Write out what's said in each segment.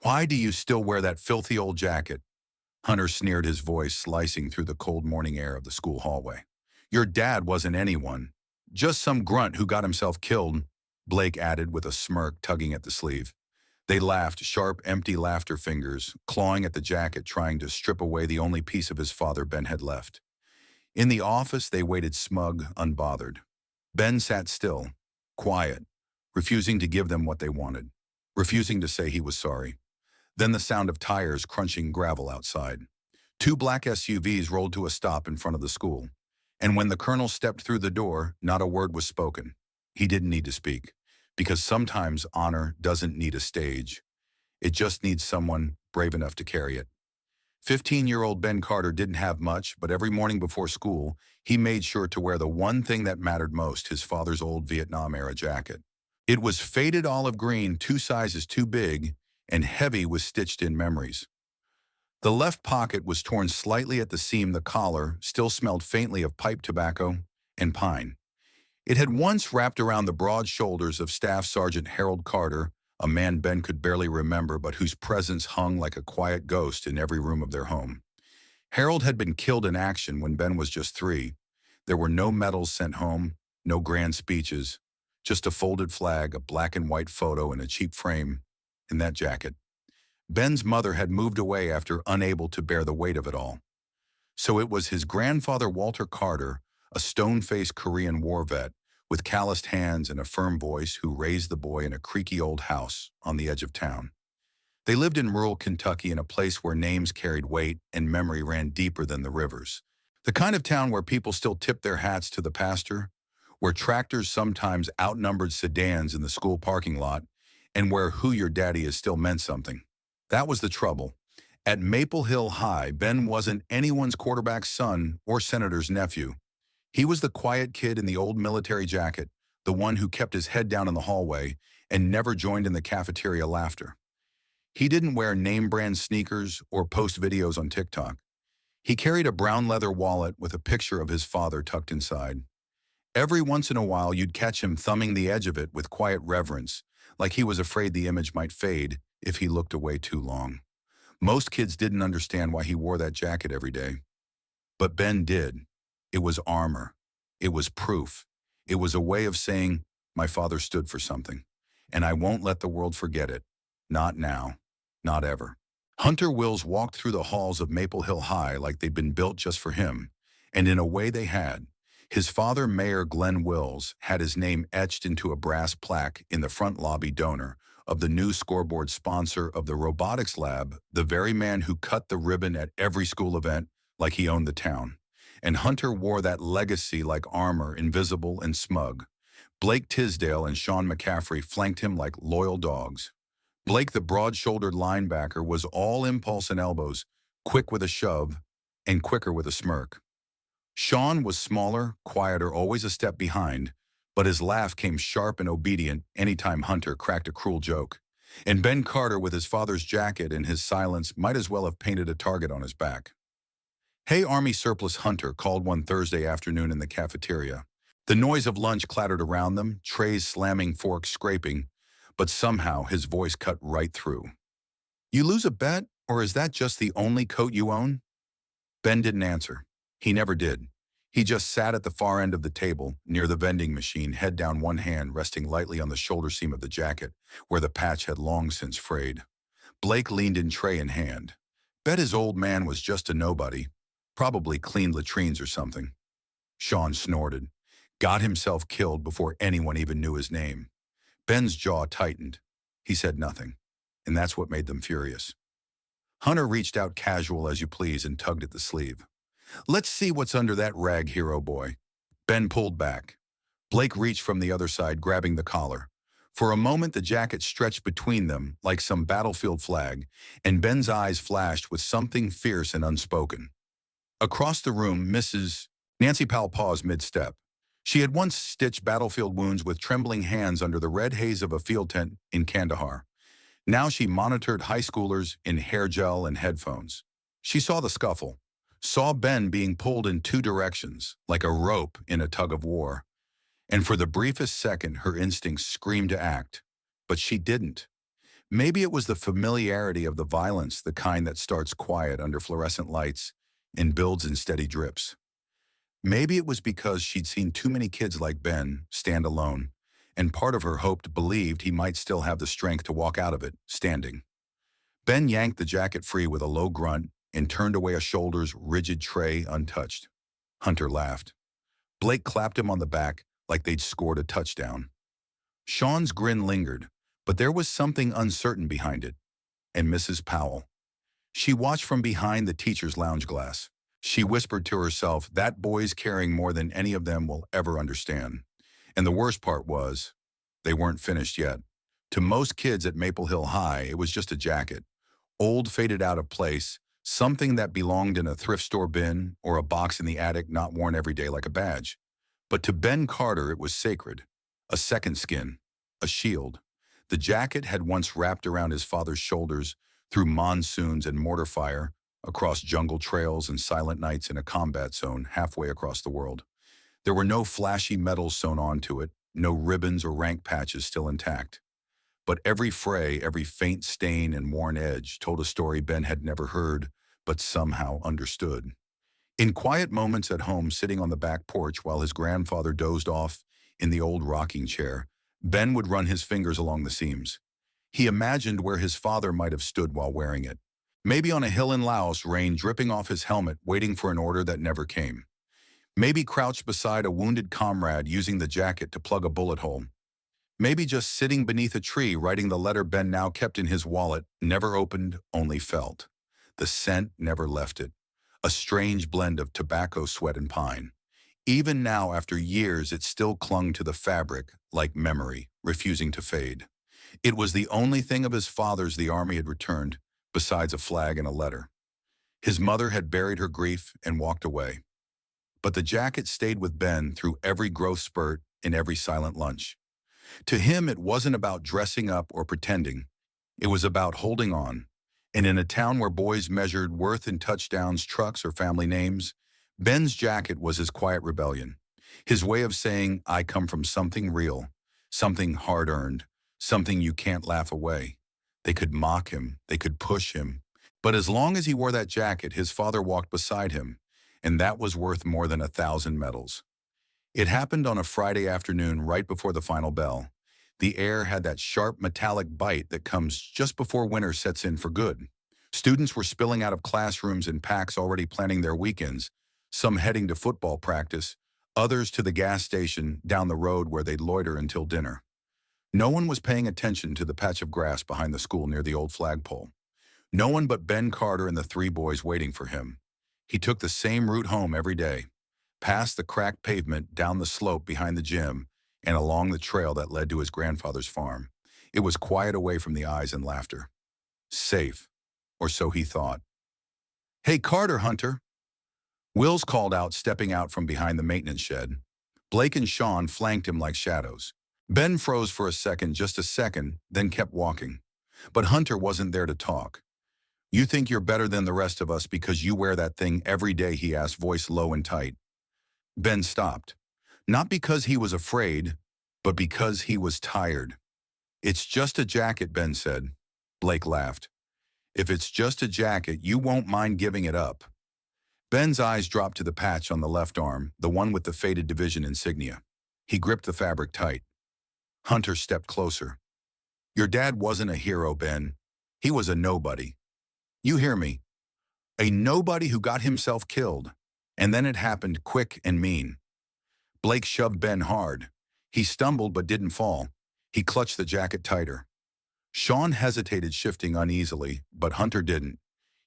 Why do you still wear that filthy old jacket? Hunter sneered, his voice slicing through the cold morning air of the school hallway. Your dad wasn't anyone. Just some grunt who got himself killed, Blake added with a smirk, tugging at the sleeve. They laughed, sharp, empty laughter fingers, clawing at the jacket, trying to strip away the only piece of his father Ben had left. In the office, they waited smug, unbothered. Ben sat still, quiet, refusing to give them what they wanted, refusing to say he was sorry. Then the sound of tires crunching gravel outside. Two black SUVs rolled to a stop in front of the school. And when the colonel stepped through the door, not a word was spoken. He didn't need to speak, because sometimes honor doesn't need a stage. It just needs someone brave enough to carry it. 15-year-old Ben Carter didn't have much, but every morning before school, he made sure to wear the one thing that mattered most, his father's old Vietnam-era jacket. It was faded olive green, 2 sizes too big, and heavy with stitched-in memories. The left pocket was torn slightly at the seam. The collar still smelled faintly of pipe tobacco and pine. It had once wrapped around the broad shoulders of Staff Sergeant Harold Carter, a man Ben could barely remember but whose presence hung like a quiet ghost in every room of their home. Harold had been killed in action when Ben was just 3. There were no medals sent home, no grand speeches, just a folded flag, a black and white photo in a cheap frame, and that jacket. Ben's mother had moved away after unable to bear the weight of it all. So it was his grandfather Walter Carter, a stone-faced Korean war vet, with calloused hands and a firm voice, who raised the boy in a creaky old house on the edge of town. They lived in rural Kentucky, in a place where names carried weight and memory ran deeper than the rivers. The kind of town where people still tipped their hats to the pastor, where tractors sometimes outnumbered sedans in the school parking lot, and where "who your daddy is" still meant something. That was the trouble. At Maple Hill High, Ben wasn't anyone's quarterback's son or senator's nephew. He was the quiet kid in the old military jacket, the one who kept his head down in the hallway and never joined in the cafeteria laughter. He didn't wear name-brand sneakers or post videos on TikTok. He carried a brown leather wallet with a picture of his father tucked inside. Every once in a while, you'd catch him thumbing the edge of it with quiet reverence, like he was afraid the image might fade if he looked away too long. Most kids didn't understand why he wore that jacket every day. But Ben did. It was armor. It was proof. It was a way of saying, my father stood for something, and I won't let the world forget it. Not now. Not ever. Hunter Wills walked through the halls of Maple Hill High like they'd been built just for him, and in a way they had. His father, Mayor Glenn Wills, had his name etched into a brass plaque in the front lobby. Donor of the new scoreboard, sponsor of the robotics lab, the very man who cut the ribbon at every school event like he owned the town. And Hunter wore that legacy like armor, invisible and smug. Blake Tisdale and Sean McCaffrey flanked him like loyal dogs. Blake, the broad-shouldered linebacker, was all impulse and elbows, quick with a shove and quicker with a smirk. Sean was smaller, quieter, always a step behind, but his laugh came sharp and obedient anytime Hunter cracked a cruel joke. And Ben Carter, with his father's jacket and his silence, might as well have painted a target on his back. "Hey, Army Surplus," Hunter called one Thursday afternoon in the cafeteria. The noise of lunch clattered around them, trays slamming, forks scraping, but somehow his voice cut right through. "You lose a bet, or is that just the only coat you own?" Ben didn't answer. He never did. He just sat at the far end of the table, near the vending machine, head down, one hand resting lightly on the shoulder seam of the jacket, where the patch had long since frayed. Blake leaned in, tray in hand. Bet his old man was just a nobody. Probably cleaned latrines or something. Sean snorted. Got himself killed before anyone even knew his name. Ben's jaw tightened. He said nothing, and that's what made them furious. Hunter reached out, casual as you please, and tugged at the sleeve. "Let's see what's under that rag, hero boy." Ben pulled back. Blake reached from the other side, grabbing the collar. For a moment, the jacket stretched between them like some battlefield flag, and Ben's eyes flashed with something fierce and unspoken. Across the room, Mrs. Nancy Powell paused mid-step. She had once stitched battlefield wounds with trembling hands under the red haze of a field tent in Kandahar. Now she monitored high schoolers in hair gel and headphones. She saw the scuffle, saw Ben being pulled in 2 directions, like a rope in a tug of war. And for the briefest second, her instincts screamed to act. But she didn't. Maybe it was the familiarity of the violence, the kind that starts quiet under fluorescent lights and builds in steady drips. Maybe it was because she'd seen too many kids like Ben stand alone, and part of her believed he might still have the strength to walk out of it, standing. Ben yanked the jacket free with a low grunt and turned away a shoulder's rigid tray untouched. Hunter laughed. Blake clapped him on the back like they'd scored a touchdown. Sean's grin lingered, but there was something uncertain behind it. And Mrs. Powell. She watched from behind the teacher's lounge glass. She whispered to herself, that boy's carrying more than any of them will ever understand. And the worst part was, they weren't finished yet. To most kids at Maple Hill High, it was just a jacket. Old, faded out of place, something that belonged in a thrift store bin or a box in the attic not worn every day like a badge. But to Ben Carter, it was sacred. A second skin, a shield. The jacket had once wrapped around his father's shoulders through monsoons and mortar fire, across jungle trails and silent nights in a combat zone halfway across the world. There were no flashy medals sewn onto it, no ribbons or rank patches still intact. But every fray, every faint stain and worn edge told a story Ben had never heard, but somehow understood. In quiet moments at home, sitting on the back porch while his grandfather dozed off in the old rocking chair, Ben would run his fingers along the seams. He imagined where his father might have stood while wearing it. Maybe on a hill in Laos, rain dripping off his helmet, waiting for an order that never came. Maybe crouched beside a wounded comrade using the jacket to plug a bullet hole. Maybe just sitting beneath a tree writing the letter Ben now kept in his wallet, never opened, only felt. The scent never left it. A strange blend of tobacco, sweat, and pine. Even now, after years, it still clung to the fabric, like memory, refusing to fade. It was the only thing of his father's the army had returned, besides a flag and a letter. His mother had buried her grief and walked away. But the jacket stayed with Ben through every growth spurt and every silent lunch. To him, it wasn't about dressing up or pretending. It was about holding on. And in a town where boys measured worth in touchdowns, trucks, or family names, Ben's jacket was his quiet rebellion. His way of saying, I come from something real, something hard-earned, something you can't laugh away. They could mock him, they could push him. But as long as he wore that jacket, his father walked beside him, and that was worth more than 1,000 medals. It happened on a Friday afternoon right before the final bell. The air had that sharp metallic bite that comes just before winter sets in for good. Students were spilling out of classrooms in packs already planning their weekends, some heading to football practice, others to the gas station down the road where they'd loiter until dinner. No one was paying attention to the patch of grass behind the school near the old flagpole. No one but Ben Carter and the three boys waiting for him. He took the same route home every day, past the cracked pavement, down the slope behind the gym, and along the trail that led to his grandfather's farm. It was quiet away from the eyes and laughter. Safe, or so he thought. Hey, Carter, Hunter. Wills called out, stepping out from behind the maintenance shed. Blake and Sean flanked him like shadows. Ben froze for a second, just a second, then kept walking. But Hunter wasn't there to talk. You think you're better than the rest of us because you wear that thing every day, he asked, voice low and tight. Ben stopped. Not because he was afraid, but because he was tired. It's just a jacket, Ben said. Blake laughed. If it's just a jacket, you won't mind giving it up. Ben's eyes dropped to the patch on the left arm, the one with the faded division insignia. He gripped the fabric tight. Hunter stepped closer. Your dad wasn't a hero, Ben. He was a nobody. You hear me? A nobody who got himself killed. And then it happened quick and mean. Blake shoved Ben hard. He stumbled but didn't fall. He clutched the jacket tighter. Sean hesitated, shifting uneasily, but Hunter didn't.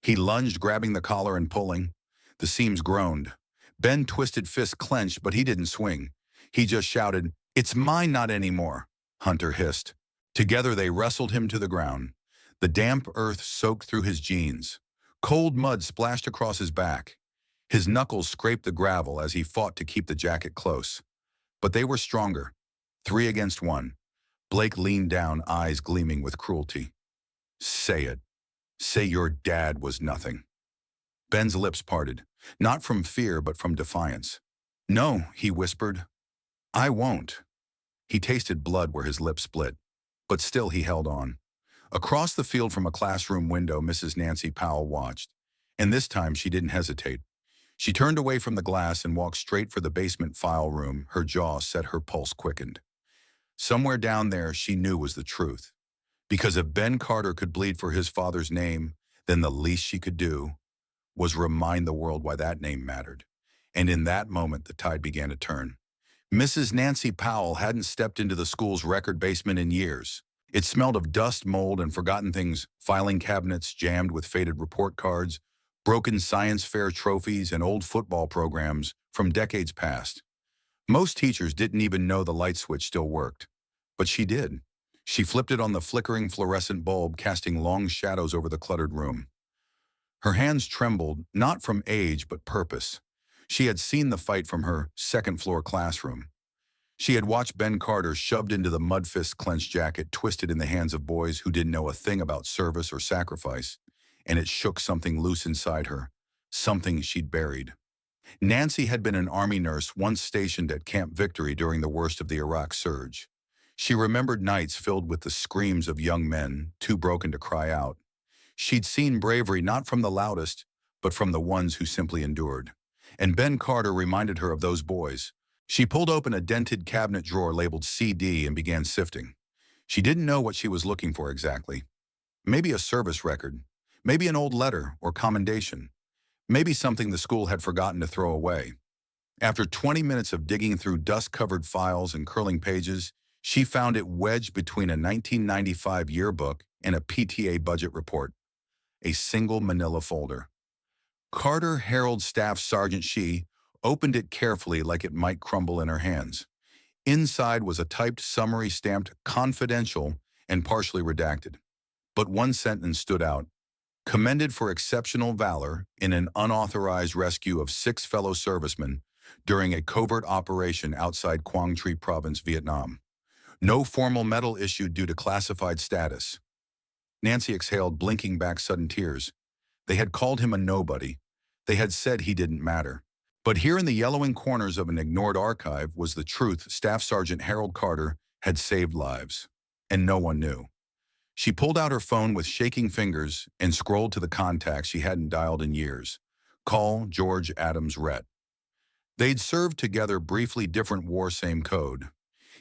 He lunged, grabbing the collar and pulling. The seams groaned. Ben twisted, fists clenched, but he didn't swing. He just shouted, "It's mine, not anymore," Hunter hissed. Together they wrestled him to the ground. The damp earth soaked through his jeans. Cold mud splashed across his back. His knuckles scraped the gravel as he fought to keep the jacket close. But they were stronger. 3 against 1. Blake leaned down, eyes gleaming with cruelty. Say it. Say your dad was nothing. Ben's lips parted, not from fear but from defiance. No, he whispered. I won't. He tasted blood where his lips split, but still he held on. Across the field from a classroom window, Mrs. Nancy Powell watched. And this time she didn't hesitate. She turned away from the glass and walked straight for the basement file room, her jaw set, her pulse quickened. Somewhere down there she knew was the truth. Because if Ben Carter could bleed for his father's name, then the least she could do was remind the world why that name mattered. And in that moment, the tide began to turn. Mrs. Nancy Powell hadn't stepped into the school's record basement in years. It smelled of dust, mold, and forgotten things, filing cabinets jammed with faded report cards, broken science fair trophies, and old football programs from decades past. Most teachers didn't even know the light switch still worked. But she did. She flipped it on the flickering fluorescent bulb, casting long shadows over the cluttered room. Her hands trembled, not from age but purpose. She had seen the fight from her second-floor classroom. She had watched Ben Carter shoved into the mud-fist-clenched jacket twisted in the hands of boys who didn't know a thing about service or sacrifice, and it shook something loose inside her, something she'd buried. Nancy had been an Army nurse once stationed at Camp Victory during the worst of the Iraq surge. She remembered nights filled with the screams of young men, too broken to cry out. She'd seen bravery not from the loudest, but from the ones who simply endured. And Ben Carter reminded her of those boys. She pulled open a dented cabinet drawer labeled CD and began sifting. She didn't know what she was looking for exactly. Maybe a service record, maybe an old letter or commendation, maybe something the school had forgotten to throw away. After 20 minutes of digging through dust-covered files and curling pages, she found it wedged between a 1995 yearbook and a PTA budget report. A single manila folder. Carter Herald Staff Sergeant She opened it carefully like it might crumble in her hands. Inside was a typed summary stamped confidential and partially redacted. But one sentence stood out. Commended for exceptional valor in an unauthorized rescue of 6 fellow servicemen during a covert operation outside Quang Tri Province, Vietnam. No formal medal issued due to classified status. Nancy exhaled, blinking back sudden tears. They had called him a nobody. They had said he didn't matter. But here in the yellowing corners of an ignored archive was the truth. Staff Sergeant Harold Carter had saved lives. And no one knew. She pulled out her phone with shaking fingers and scrolled to the contacts she hadn't dialed in years. Call George Adams Rhett. They'd served together briefly, different war, same code.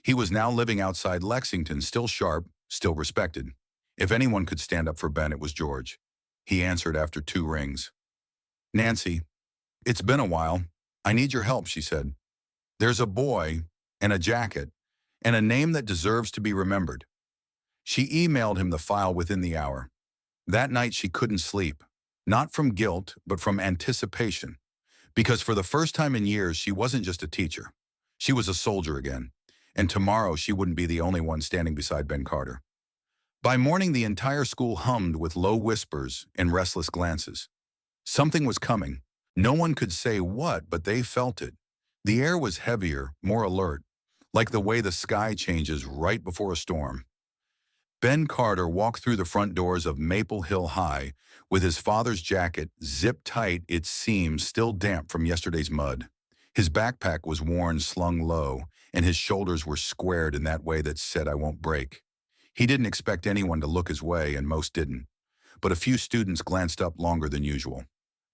He was now living outside Lexington, still sharp, still respected. If anyone could stand up for Ben, it was George. He answered after 2 rings. Nancy, it's been a while. I need your help, she said. There's a boy and a jacket and a name that deserves to be remembered. She emailed him the file within the hour. That night she couldn't sleep, not from guilt, but from anticipation. Because for the first time in years, she wasn't just a teacher. She was a soldier again. And tomorrow she wouldn't be the only one standing beside Ben Carter. By morning, the entire school hummed with low whispers and restless glances. Something was coming. No one could say what, but they felt it. The air was heavier, more alert, like the way the sky changes right before a storm. Ben Carter walked through the front doors of Maple Hill High with his father's jacket zipped tight, its seams still damp from yesterday's mud. His backpack was worn, slung low, and his shoulders were squared in that way that said, I won't break. He didn't expect anyone to look his way, and most didn't. But a few students glanced up longer than usual.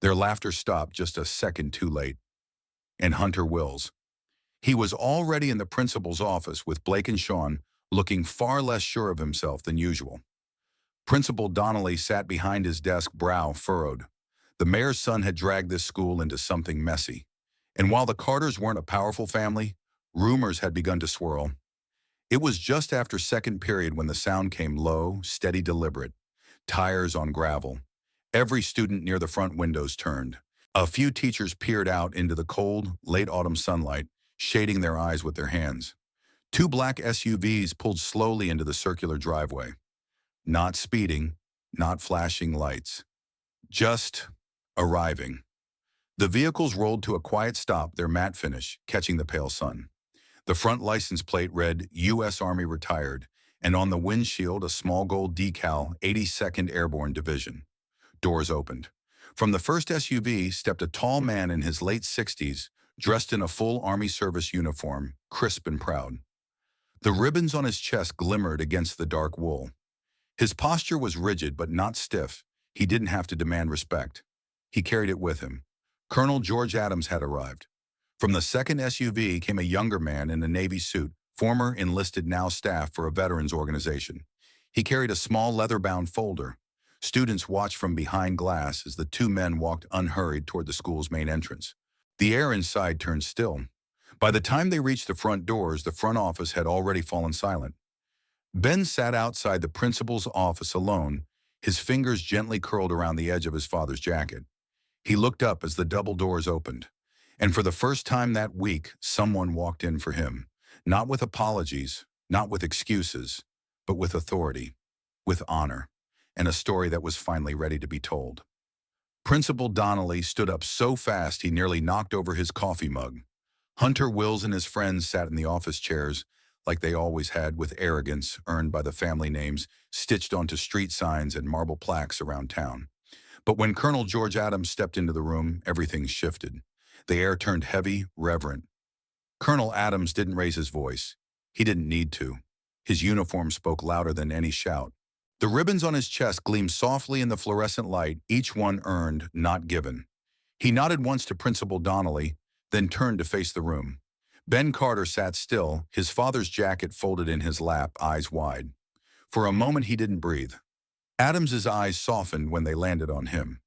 Their laughter stopped just a second too late. And Hunter Wills. He was already in the principal's office with Blake and Sean, looking far less sure of himself than usual. Principal Donnelly sat behind his desk, brow furrowed. The mayor's son had dragged this school into something messy. And while the Carters weren't a powerful family, rumors had begun to swirl. It was just after second period when the sound came low, steady, deliberate. Tires on gravel. Every student near the front windows turned. A few teachers peered out into the cold, late autumn sunlight, shading their eyes with their hands. 2 black SUVs pulled slowly into the circular driveway. Not speeding, not flashing lights. Just arriving. The vehicles rolled to a quiet stop, their matte finish catching the pale sun. The front license plate read U.S. Army Retired, and on the windshield a small gold decal, 82nd Airborne Division. Doors opened. From the first SUV stepped a tall man in his late 60s, dressed in a full Army service uniform, crisp and proud. The ribbons on his chest glimmered against the dark wool. His posture was rigid but not stiff. He didn't have to demand respect. He carried it with him. Colonel George Adams had arrived. From the second SUV came a younger man in a Navy suit, former enlisted now staff for a veterans organization. He carried a small leather-bound folder. Students watched from behind glass as the two men walked unhurried toward the school's main entrance. The air inside turned still. By the time they reached the front doors, the front office had already fallen silent. Ben sat outside the principal's office alone, his fingers gently curled around the edge of his father's jacket. He looked up as the double doors opened. And for the first time that week, someone walked in for him. Not with apologies, not with excuses, but with authority, with honor, and a story that was finally ready to be told. Principal Donnelly stood up so fast he nearly knocked over his coffee mug. Hunter Wills and his friends sat in the office chairs, like they always had, with arrogance earned by the family names stitched onto street signs and marble plaques around town. But when Colonel George Adams stepped into the room, everything shifted. The air turned heavy, reverent. Colonel Adams didn't raise his voice. He didn't need to. His uniform spoke louder than any shout. The ribbons on his chest gleamed softly in the fluorescent light, each one earned, not given. He nodded once to Principal Donnelly, then turned to face the room. Ben Carter sat still, his father's jacket folded in his lap, eyes wide. For a moment he didn't breathe. Adams's eyes softened when they landed on him.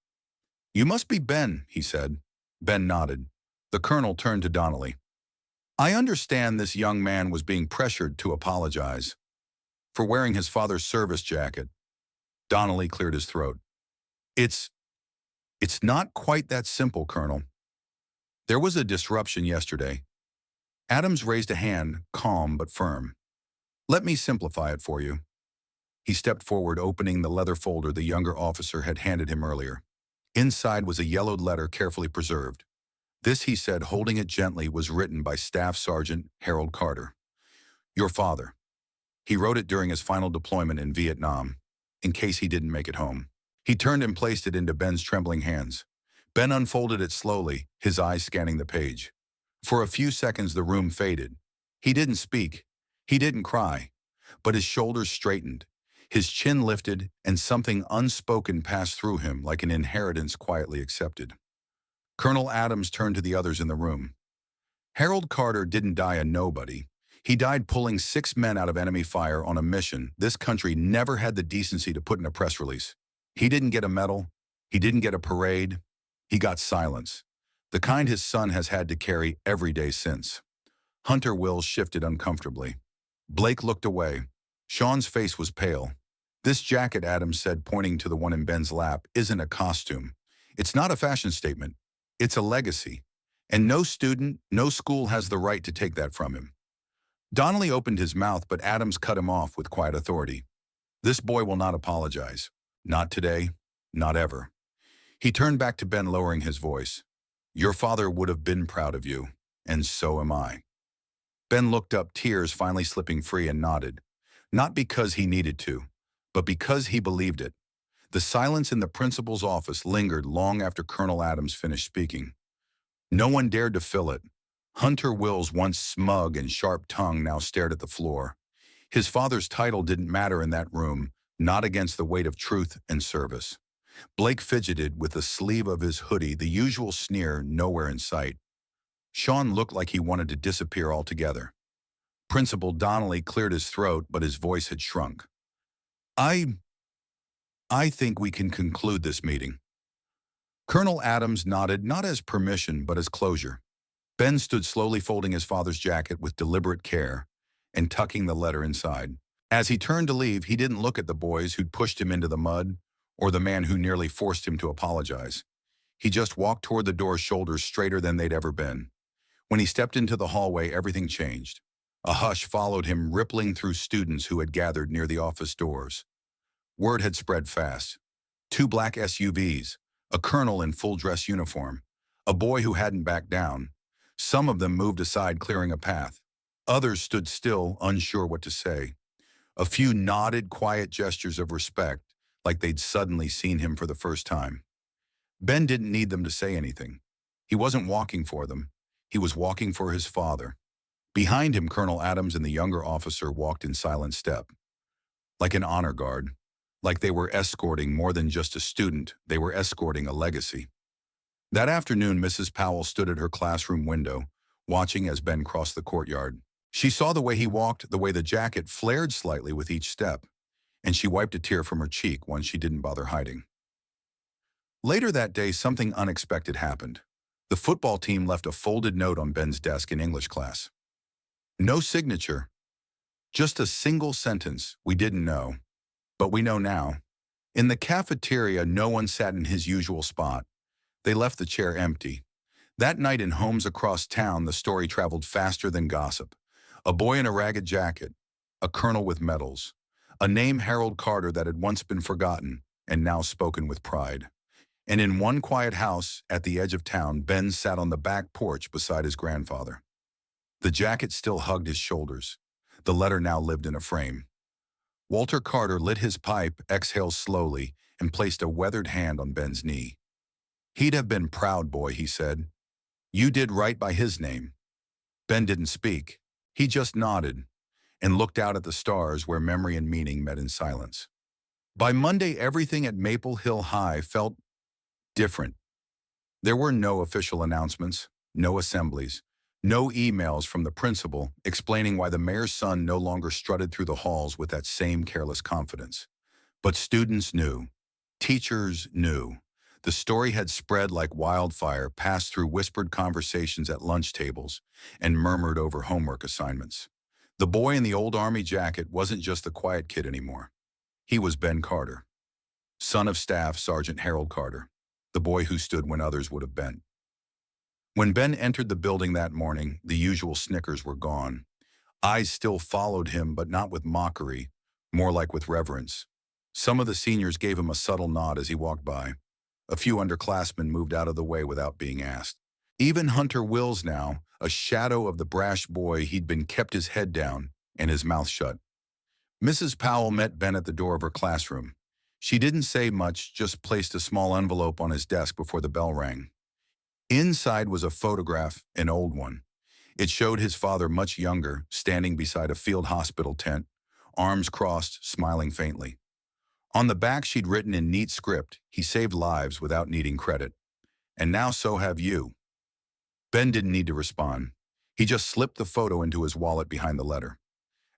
"You must be Ben," he said. Ben nodded. The colonel turned to Donnelly. "I understand this young man was being pressured to apologize for wearing his father's service jacket." Donnelly cleared his throat. It's not quite that simple, Colonel. There was a disruption yesterday." Adams raised a hand, calm but firm. "Let me simplify it for you." He stepped forward, opening the leather folder the younger officer had handed him earlier. Inside was a yellowed letter carefully preserved. This, he said, holding it gently, was written by Staff Sergeant Harold Carter. "Your father. He wrote it during his final deployment in Vietnam, in case he didn't make it home." He turned and placed it into Ben's trembling hands. Ben unfolded it slowly, his eyes scanning the page. For a few seconds the room faded. He didn't speak. He didn't cry. But his shoulders straightened. His chin lifted, and something unspoken passed through him like an inheritance quietly accepted. Colonel Adams turned to the others in the room. "Harold Carter didn't die a nobody. He died pulling 6 men out of enemy fire on a mission this country never had the decency to put in a press release. He didn't get a medal. He didn't get a parade. He got silence. The kind his son has had to carry every day since." Hunter Wills shifted uncomfortably. Blake looked away. Sean's face was pale. "This jacket," Adams said, pointing to the one in Ben's lap, "isn't a costume. It's not a fashion statement. It's a legacy. And no student, no school has the right to take that from him." Donnelly opened his mouth, but Adams cut him off with quiet authority. "This boy will not apologize. Not today, not ever." He turned back to Ben, lowering his voice. "Your father would have been proud of you, and so am I." Ben looked up, tears finally slipping free, and nodded. Not because he needed to, but because he believed it. The silence in the principal's office lingered long after Colonel Adams finished speaking. No one dared to fill it. Hunter Wills, once smug and sharp-tongued, now stared at the floor. His father's title didn't matter in that room, not against the weight of truth and service. Blake fidgeted with the sleeve of his hoodie, the usual sneer nowhere in sight. Sean looked like he wanted to disappear altogether. Principal Donnelly cleared his throat, but his voice had shrunk. I think we can conclude this meeting." Colonel Adams nodded, not as permission, but as closure. Ben stood slowly, folding his father's jacket with deliberate care and tucking the letter inside. As he turned to leave, he didn't look at the boys who'd pushed him into the mud or the man who nearly forced him to apologize. He just walked toward the door, shoulders straighter than they'd ever been. When he stepped into the hallway, everything changed. A hush followed him, rippling through students who had gathered near the office doors. Word had spread fast. 2 black SUVs, a colonel in full-dress uniform, a boy who hadn't backed down. Some of them moved aside, clearing a path. Others stood still, unsure what to say. A few nodded, quiet gestures of respect, like they'd suddenly seen him for the first time. Ben didn't need them to say anything. He wasn't walking for them. He was walking for his father. Behind him, Colonel Adams and the younger officer walked in silent step. Like an honor guard, like they were escorting more than just a student, they were escorting a legacy. That afternoon, Mrs. Powell stood at her classroom window, watching as Ben crossed the courtyard. She saw the way he walked, the way the jacket flared slightly with each step, and she wiped a tear from her cheek, one she didn't bother hiding. Later that day, something unexpected happened. The football team left a folded note on Ben's desk in English class. No signature, just a single sentence: "We didn't know, but we know now." In the cafeteria, no one sat in his usual spot. They left the chair empty. That night in homes across town, the story traveled faster than gossip. A boy in a ragged jacket, a colonel with medals, a name, Harold Carter, that had once been forgotten and now spoken with pride. And in one quiet house at the edge of town, Ben sat on the back porch beside his grandfather. The jacket still hugged his shoulders. The letter now lived in a frame. Walter Carter lit his pipe, exhaled slowly, and placed a weathered hand on Ben's knee. "He'd have been proud, boy," he said. "You did right by his name." Ben didn't speak. He just nodded and looked out at the stars where memory and meaning met in silence. By Monday, everything at Maple Hill High felt different. There were no official announcements, no assemblies, no emails from the principal explaining why the mayor's son no longer strutted through the halls with that same careless confidence. But students knew. Teachers knew. The story had spread like wildfire, passed through whispered conversations at lunch tables, and murmured over homework assignments. The boy in the old army jacket wasn't just the quiet kid anymore. He was Ben Carter, son of Staff Sergeant Harold Carter, the boy who stood when others would have bent. When Ben entered the building that morning, the usual snickers were gone. Eyes still followed him, but not with mockery, more like with reverence. Some of the seniors gave him a subtle nod as he walked by. A few underclassmen moved out of the way without being asked. Even Hunter Wills now, a shadow of the brash boy he'd been, kept his head down and his mouth shut. Mrs. Powell met Ben at the door of her classroom. She didn't say much, just placed a small envelope on his desk before the bell rang. Inside was a photograph, an old one. It showed his father much younger, standing beside a field hospital tent, arms crossed, smiling faintly. On the back, she'd written in neat script, "He saved lives without needing credit. And now so have you." Ben didn't need to respond. He just slipped the photo into his wallet behind the letter.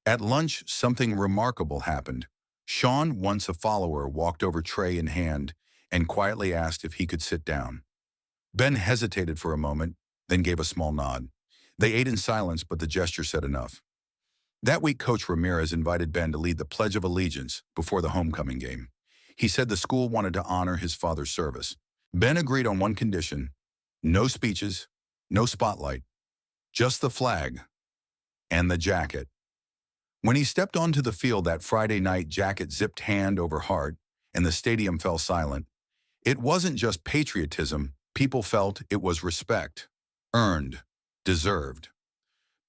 At lunch, something remarkable happened. Sean, once a follower, walked over, tray in hand, and quietly asked if he could sit down. Ben hesitated for a moment, then gave a small nod. They ate in silence, but the gesture said enough. That week, Coach Ramirez invited Ben to lead the Pledge of Allegiance before the homecoming game. He said the school wanted to honor his father's service. Ben agreed on one condition: no speeches, no spotlight, just the flag and the jacket. When he stepped onto the field that Friday night, jacket zipped hand over heart, and the stadium fell silent. It wasn't just patriotism. People felt it was respect. Earned. Deserved.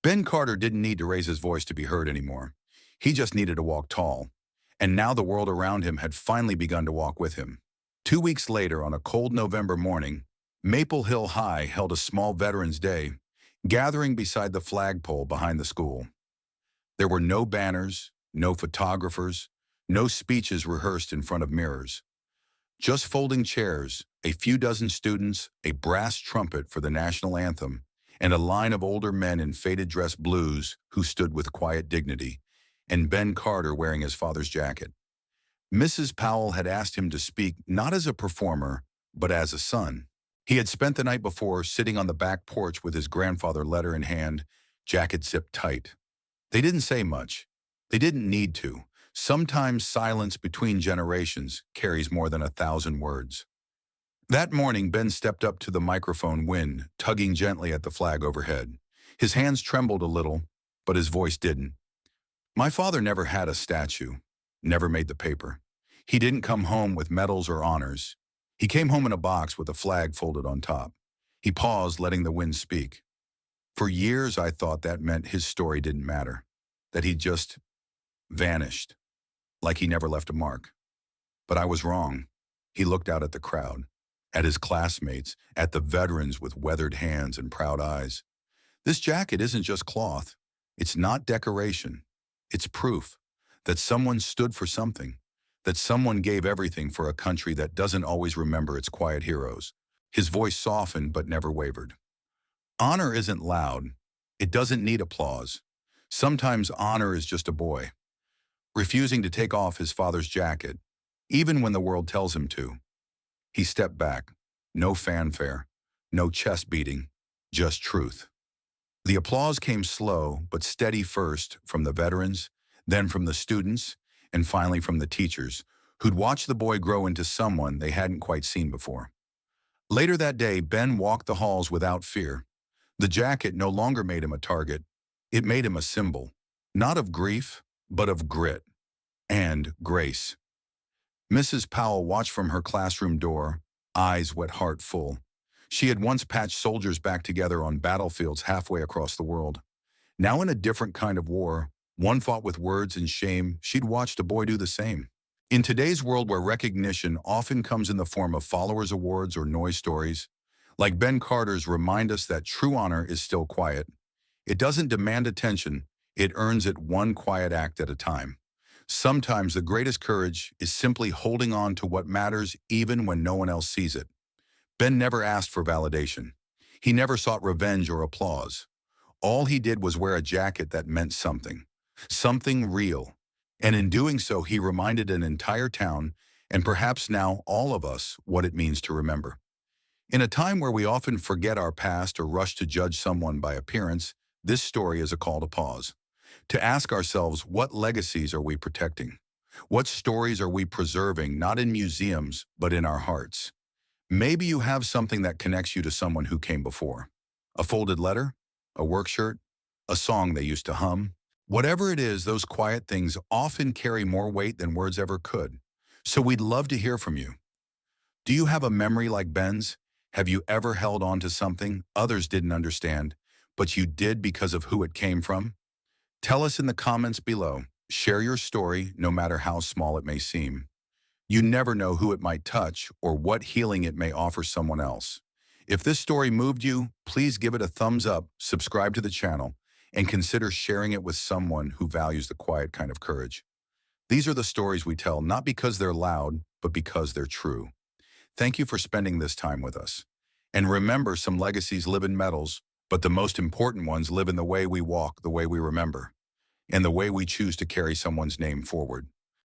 Ben Carter didn't need to raise his voice to be heard anymore. He just needed to walk tall. And now the world around him had finally begun to walk with him. 2 weeks later, on a cold November morning, Maple Hill High held a small Veterans Day, gathering beside the flagpole behind the school. There were no banners, no photographers, no speeches rehearsed in front of mirrors. Just folding chairs, a few dozen students, a brass trumpet for the national anthem, and a line of older men in faded dress blues who stood with quiet dignity, and Ben Carter wearing his father's jacket. Mrs. Powell had asked him to speak not as a performer, but as a son. He had spent the night before sitting on the back porch with his grandfather, letter in hand, jacket zipped tight. They didn't say much. They didn't need to. Sometimes silence between generations carries more than 1,000 words. That morning, Ben stepped up to the microphone, wind tugging gently at the flag overhead. His hands trembled a little, but his voice didn't. "My father never had a statue, never made the paper. He didn't come home with medals or honors. He came home in a box with a flag folded on top." He paused, letting the wind speak. "For years, I thought that meant his story didn't matter, that he just vanished, like he never left a mark. But I was wrong." He looked out at the crowd, at his classmates, at the veterans with weathered hands and proud eyes. "This jacket isn't just cloth. It's not decoration. It's proof that someone stood for something, that someone gave everything for a country that doesn't always remember its quiet heroes. His voice softened but never wavered. Honor isn't loud. It doesn't need applause. Sometimes honor is just a boy, refusing to take off his father's jacket, even when the world tells him to. He stepped back. No fanfare, no chest beating, just truth. The applause came slow but steady, first from the veterans, then from the students, and finally from the teachers, who'd watched the boy grow into someone they hadn't quite seen before. Later that day, Ben walked the halls without fear. The jacket no longer made him a target. It made him a symbol, not of grief, but of grit and grace. Mrs. Powell watched from her classroom door, eyes wet, heart full. She had once patched soldiers back together on battlefields halfway across the world. Now in a different kind of war, one fought with words and shame, she'd watched a boy do the same. In today's world where recognition often comes in the form of followers awards or noise stories, like Ben Carter's remind us that true honor is still quiet. It doesn't demand attention, it earns it one quiet act at a time. Sometimes the greatest courage is simply holding on to what matters even when no one else sees it. Ben never asked for validation. He never sought revenge or applause. All he did was wear a jacket that meant something, something real. And in doing so, he reminded an entire town, and perhaps now all of us, what it means to remember. In a time where we often forget our past or rush to judge someone by appearance, this story is a call to pause. To ask ourselves, what legacies are we protecting? What stories are we preserving, not in museums, but in our hearts? Maybe you have something that connects you to someone who came before. A folded letter, a work shirt, a song they used to hum. Whatever it is, those quiet things often carry more weight than words ever could. So we'd love to hear from you. Do you have a memory like Ben's? Have you ever held on to something others didn't understand, but you did because of who it came from? Tell us in the comments below. Share your story, no matter how small it may seem. You never know who it might touch or what healing it may offer someone else. If this story moved you, please give it a thumbs up, subscribe to the channel, and consider sharing it with someone who values the quiet kind of courage. These are the stories we tell, not because they're loud, but because they're true. Thank you for spending this time with us. And remember, some legacies live in metals, but the most important ones live in the way we walk, the way we remember, and the way we choose to carry someone's name forward.